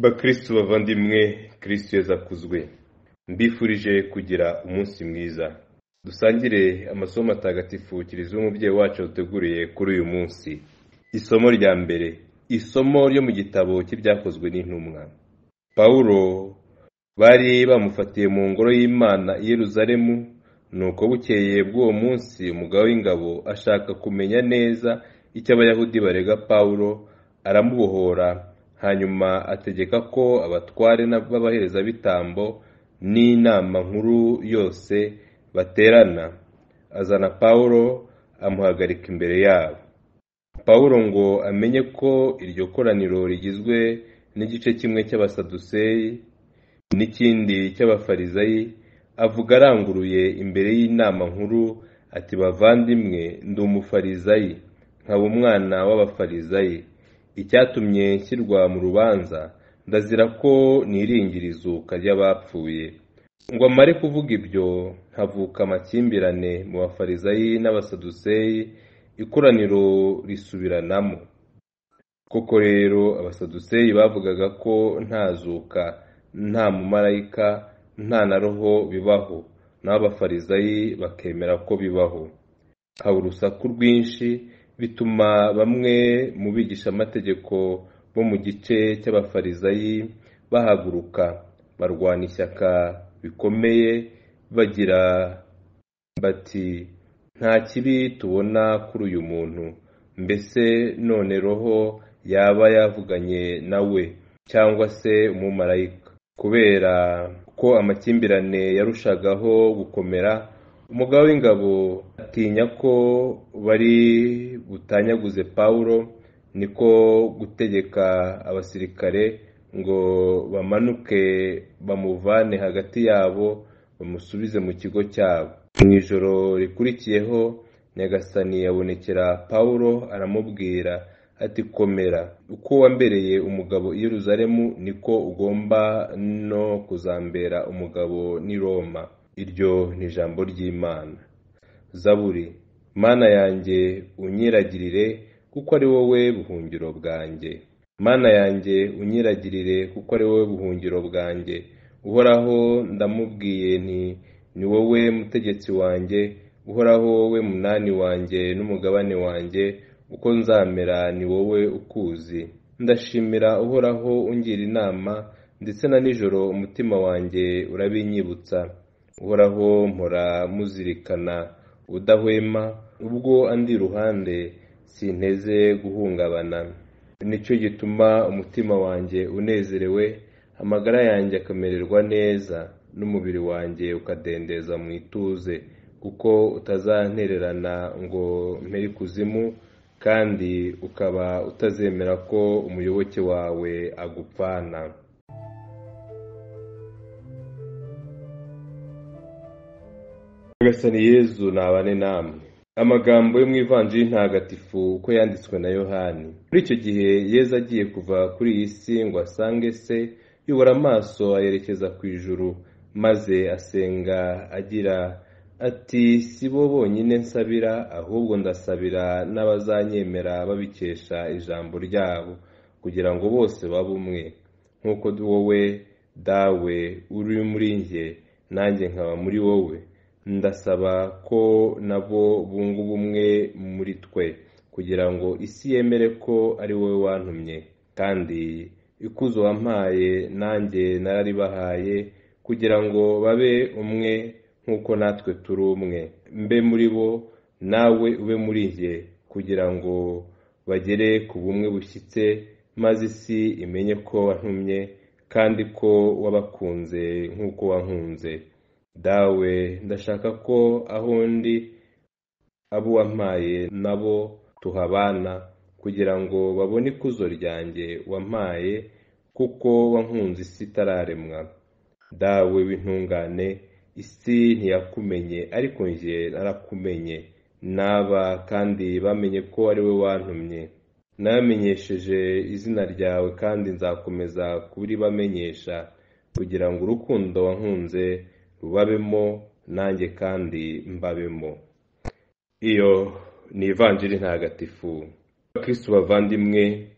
bakristo bavandimwe, kristo Yesu akuzwe. Mbifurije kugira umunsi mwiza. Dusangire amasomo matagatifu kirizo umubyeyi wacu uteguriye kuri uyu munsi. Isomo rya mbere, isomo ryo mu gitabo cy'ibyakozwe n'intumwa. Paulo bari bamufatiye mu ngoro y'Imana i Yerusalemu, nuko bukeye bw'uwo munsi umugaba w'ingabo ashaka kumenya neza icyo abayahudi barega Paulo, aramubohora. Hanyuma ategeka ko abatware n'abaherezabitambo n'inama nkuru yose baterana. Azana Paulo amuhagarika imbere yabo. Paulo ngo amenye ko iryo koraniro rigizwe n'igice kimwe cy'abasaduseyi n'ikindi cy'abafarizayi, avuga aranguruye imbere y'inama nkuru ati, bavandimwe, ndi umufarizayi, nkaba umwana w'abafarizayi. Icyatumye nshyirwa mu rubanza, ndazira ko niringira izuka ry'abapfuye. Ngo amare kuvuga ibyo, havuka amakimbirane mu bafarizayi n'abasaduseyi, ikoraniro risubiranamo. Koko rero abasaduseyi bavugaga ko nta zuka, nta mumarayika, nta na roho bibaho, naho abafarizayi bakemera ko bibaho. Haba urusaku rwinshi, bituma bamwe mu bigishamategeko bo mu gice cy'abafarizayi bahaguruka, barwana ishyaka bikomeye, bagira bati, nta kibi tubona kuri uyu muntu. Mbese none roho yaba yavuganye nawe, cyangwa se umumarayika? Kubera ko amakimbirane yarushagaho gukomera, umugaba w'ingabo atinya ko bari butanyaguze Paulo, niko gutegeka abasirikare ngo bamanuke bamuvane hagati yabo, bamusubize mu kigo cyabo. Mu ijoro rikurikiyeho, Nyagasani yabonekera Paulo, aramubwira ati, komera, uko wambereye umugabo i Yerusalemu, niko ugomba no kuzambera umugabo n'i Roma. Iryo ni ijambo ry'Imana. Zaburi. Mana yanjye unyiragirire, kuko ari wowe buhungiro bwanjye. Mana yanjye unyiragirire, kuko ari wowe buhungiro bwanjye. Uhoraho ndamubwiye nti, ni wowe mutegetsi wanjye. Uhoraho wowe munani wanjye n'umugabane wanjye, uko nzamera ni wowe ukuzi. Ndashimira Uhoraho ungira inama, ndetse na nijoro umutima wanjye urabinyibutsa. Uhoraho mpora muzirikana udahwema, ubwo andi iruhande sinteze guhungabana. Nicyo gituma umutima wanjye unezerewe, amagara yanjye akamererwa neza, n'umubiri wanjye ukadendeza mu ituze, kuko utazantererana ngo mpere ikuzimu, kandi ukaba utazemera ko umuyoboke wawe agupfana. Nyagasani Yezu nabane namwe. Amagambo yo mu Ivanjiri ntagatifu uko yanditswe na Yohani. Muri icyo gihe Yezu agiye kuva kuri iyi si ngo asange se, yubura amaso ayerekeza ku ijuru, maze asenga agira ati, si bo bonyine nsabira, ahubwo ndasabira n'abazanyemera babikesha ijambo ryabo, kugira ngo bose babe umwe, nk'uko wowe dawe uri muri njye, nanjye nkaba muri wowe. Ndasaba ko nabo bunga ubumwe muri twe, kugira ngo isi yemere ko ari wowe wantumye. Kandi ikuzo wampaye nanjye nararibahaye, kugira ngo babe umwe nk'uko natwe turi umwe. Mbe muri bo, nawe ube muri njye, kugira ngo bagere ku bumwe bushyitse, maze isi imenye ko wantumye, kandi ko wabakunze nk'uko wankunze. Dawe, ndashaka ko aho ndi, abo wampaye nabo tuhabana, kugira ngo babone ikuzo ryanjye wampaye, kuko wankunze isi itararemwa. Dawe w'intungane, isi ntiyakumenye, ariko njye narakumenye. Naba kandi bamenye ko ari we wantumye. Nabamenyesheje izina ryawe, kandi nzakomeza kuribamenyesha, kugira ngo urukundo wankunze rubabemo, nanjye kandi mbabemo. Iyo ni Ivanjiri ntagatifu. Bakristo bavandimwe,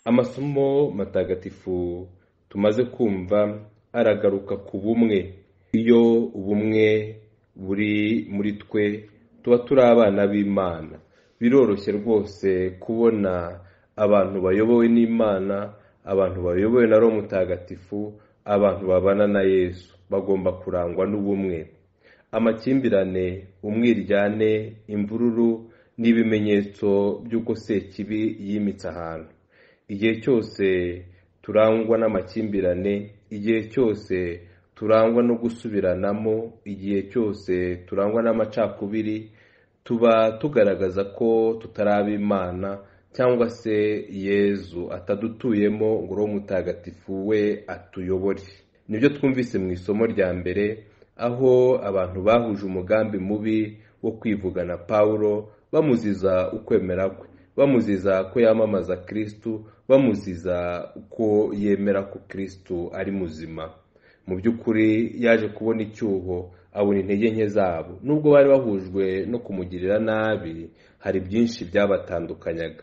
amasomo matagatifu tumaze kumva aragaruka ku bumwe. Iyo ubumwe buri muri twe tuba turi abana b'Imana. Biroroshye rwose kubona abantu bayobowe n'Imana, abantu bayobowe na Roho Mutagatifu, abantu babana na Yesu. Bagomba kurangwa n'ubumwe. Amakimbirane, umwiryane, imvururu n'ibimenyetso by'uko Sekibi yimitse ahantu. Igihe cyose turangwa n'amakimbirane, igihe cyose turangwa no gusubiranamo, igihe cyose turangwa n'amacakubiri, tuba tugaragaza ko tutaraba Imana cyangwa se Yezu atadutuyemo ngo Roho Mutagatifu we atuyobore. Nibyo twumvise mu isomo rya mbere, aho abantu bahuje umugambi mubi wo kwivugana Pawulo, bamuziza ukwemera kwe, bamuziza ko yamamaza Kristo, bamuziza ko yemera ko Kristo ari muzima. Mu by'ukuri yaje kubona icyuho, abona intege nke zabo. Nubwo bari bahujwe no kumugirira nabi, hari byinshi byabatandukanyaga.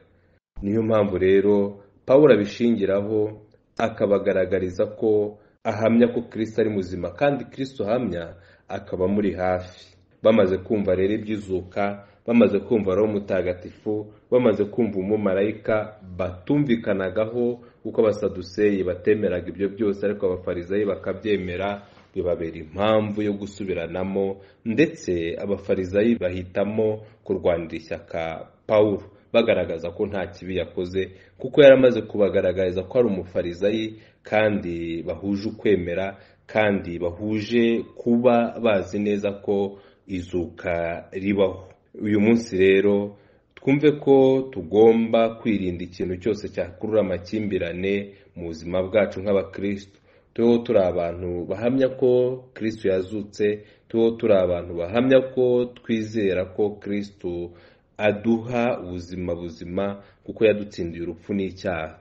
Niyo mpamvu rero Pawulo abishingiraho akabagaragariza ko ahamya ko Kristo ari muzima, kandi Kristo ahamya akaba muri hafi. Bamaze kumva rero iby'izuka, bamaze kumva Roho Mutagatifu, bamaze kumva umumarayika, batumvikanagaho uko abasaduseyi batemeraga ibyo byose, ariko abafarizayi bakabyemera, bibabera impamvu yo gusubiranamo, ndetse abafarizayi bahitamo kurwanira ishyaka Pawulo, bagaragaza ko nta kibi yakoze, kuko yaramaze kubagaragariza ko ari umufarizayi, kandi bahuje ukwemera, kandi bahuje kuba bazi neza ko izuka ribaho. Uyu munsi rero twumve ko tugomba kwirinda ikintu cyose cyakurura amakimbirane mu buzima bwacu nk'abakristo. Tubeho turi abantu bahamya ko Kristo yazutse, tubeho turi abantu bahamya ko twizera ko Kristo aduha ubuzima buzima, kuko yadutsindiye urupfu n'icyaha.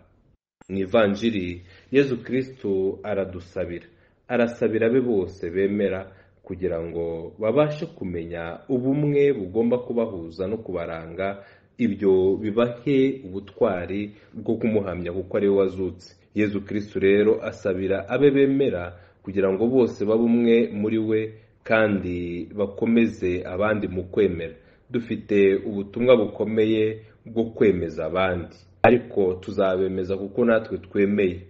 Mu Ivanjiri Yezu Kristo aradusabira, arasabira abe bose bemera, kugira ngo babashe kumenya ubumwe bugomba kubahuza no kubaranga. Ibyo bibahe ubutwari bwo kumuhamya kuko ari we wazutse. Yezu Kristo rero asabira abe bemera kugira ngo bose babe umwe muri we, kandi bakomeze abandi mu kwemera. Dufite ubutumwa bukomeye bwo kwemeza abandi, ariko tuzabemeza kuko natwe twemeye.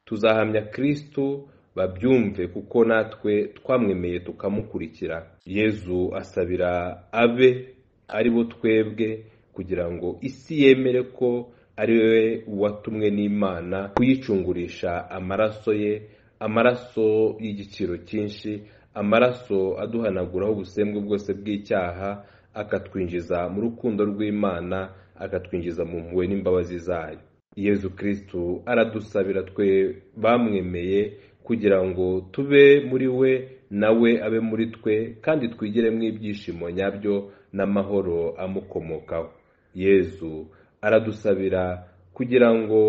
Tuzahamya Kristo babyumve kuko natwe twamwemeye tukamukurikira. Yezu asabira abe ari bo twebwe, kugira ngo isi yemere ko ari we watumwe n'Imana kuyicungurisha amaraso ye, amaraso y'igiciro cyinshi, amaraso aduhanaguraho ubusembwa bwose bw'icyaha, akatwinjiza mu rukundo rw'Imana, akatwinjiza mu mpuhwe n'imbabazi zayo. Yezu Kristo aradusabira twe bamwemeye, kugira ngo tube muri we nawe abe muri twe, kandi twigiremo ibyishimo nyabyo n'amahoro amukomokaho. Yezu aradusabira kugira ngo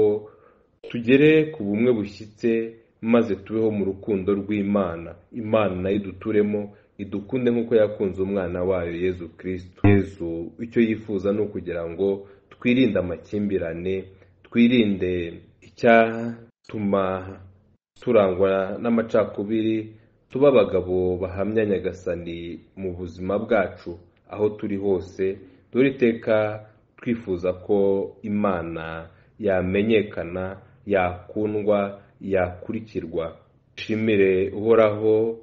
tugere ku bumwe bushyitse, maze tubeho mu rukundo rw'Imana. Imana nayo iduturemo, idukunde nk'uko yakunze umwana wayo Yezu Kristo. Yezu icyo yifuza ni ukugira ngo twirinde amakimbirane, twirinde icyatuma turangwa n'amacakubiri, tuba abagabo bahamya Nyagasani mu buzima bwacu aho turi hose. Dore iteka twifuza ko Imana yamenyekana, yakundwa, yakurikirwa. Dushimire Uhoraho,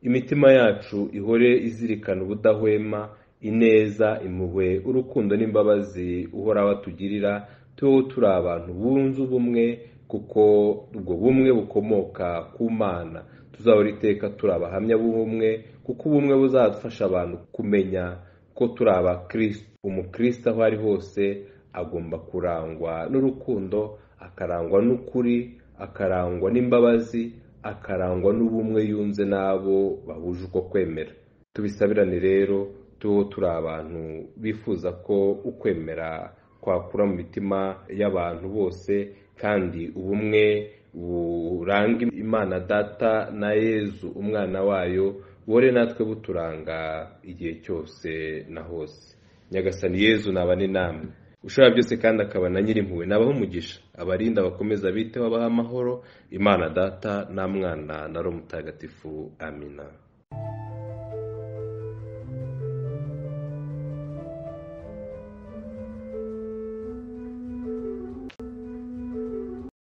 imitima yacu ihore izirikana ubudahwema ineza, impuhwe, urukundo n'imbabazi Uhoraho atugirira. Tubeho turi abantu bunze ubumwe, kuko ubwo bumwe bukomoka ku Mana. Tuzahora iteka turi abahamya b'ubumwe, kuko ubumwe buzadufasha abantu kumenya ko turi abakristo. Umukristo aho ari hose agomba kurangwa n'urukundo, akarangwa n'ukuri, akarangwa n'imbabazi, akarangwa n'ubumwe yunze n'abo bahuje uko kwemera. Tubisabirane rero, tubeho turi abantu bifuza ko ukwemera kwakura mu mitima y'abantu bose, kandi ubumwe buranga Imana Data na Yezu umwana wayo bore natwe buturanga igihe cyose na hose. Nyagasani Yezu nabane namwe. ushobora byose kandi akaba na nyirimpuhwe nabaho umugisha, abarinda bakomeza biteho, abaha amahoro, Imana Data na Mwana na Roho Mutagatifu. Amina.